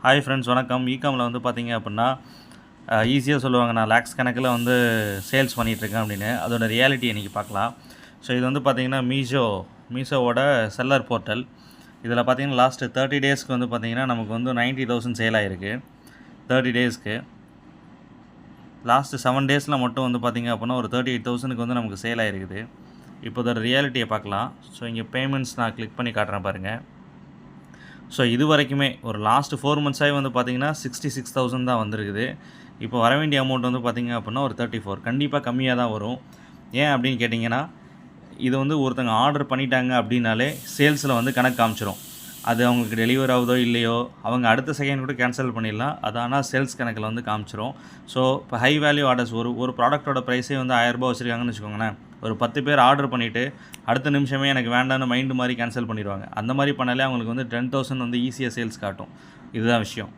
Hi friends, வணக்கம். இகாமில் வந்து பார்த்தீங்க அப்படின்னா ஈஸியாக சொல்லுவாங்க, நான் லேக்ஸ் கணக்கில் வந்து சேல்ஸ் பண்ணிகிட்ருக்கேன் அப்படின்னு. அதோட ரியாலிட்டி இன்றைக்கி பார்க்கலாம். ஸோ இது வந்து பார்த்திங்கன்னா மீஷோவோட செல்லர் போர்ட்டல். இதில் பார்த்திங்கன்னா லாஸ்ட்டு 30 டேஸ்க்கு வந்து பார்த்திங்கன்னா நமக்கு வந்து 90,000 சேல் ஆகிருக்கு. 30 டேஸ்க்கு லாஸ்ட்டு 7 டேஸில் மட்டும் வந்து பார்த்திங்க அப்படின்னா ஒரு 38,000க்கு வந்து நமக்கு சேல் ஆகிருக்குது. இப்போ அதோட ரியாலிட்டியை பார்க்கலாம். ஸோ இங்கே பேமெண்ட்ஸ் நான் கிளிக் பண்ணி காட்டுறேன் பாருங்கள். ஸோ இது வரைக்குமே ஒரு லாஸ்ட்டு 4 மந்த்ஸாகவே வந்து பார்த்திங்கன்னா 66,000 தான் வந்திருக்குது. இப்போ வர வேண்டிய அமௌண்ட் வந்து பார்த்திங்க அப்படின்னா ஒரு 34. கண்டிப்பாக கம்மியாக தான் வரும். ஏன் அப்படின்னு கேட்டிங்கன்னா, இது வந்து ஒருத்தங்க ஆர்டர் பண்ணிட்டாங்க அப்படின்னாலே சேல்ஸில் வந்து கணக்கு காமிச்சிரும். அது அவங்களுக்கு டெலிவர் ஆகுதோ இல்லையோ, அவங்க அடுத்த செகண்ட் கூட கேன்சல் பண்ணிடலாம். அது ஆனால் சேல்ஸ் கணக்கில் வந்து காமிச்சிரும். ஸோ இப்போ ஹை வேல்யூ ஆர்டர்ஸ் ஒரு ப்ராடக்ட்டோட ப்ரைஸே வந்து 1000 ரூபாய் வச்சுருக்காங்கன்னு வச்சுக்கோங்களேன். ஒரு 10 பேர் ஆர்டர் பண்ணிவிட்டு அடுத்த நிமிஷமே எனக்கு வேண்டான்னு மைண்டு மாதிரி கேன்சல் பண்ணிடுவாங்க. அந்த மாதிரி பண்ணாலே அவங்களுக்கு வந்து 10,000 வந்து ஈஸியாக சேல்ஸ் காட்டும். இதுதான் விஷயம்.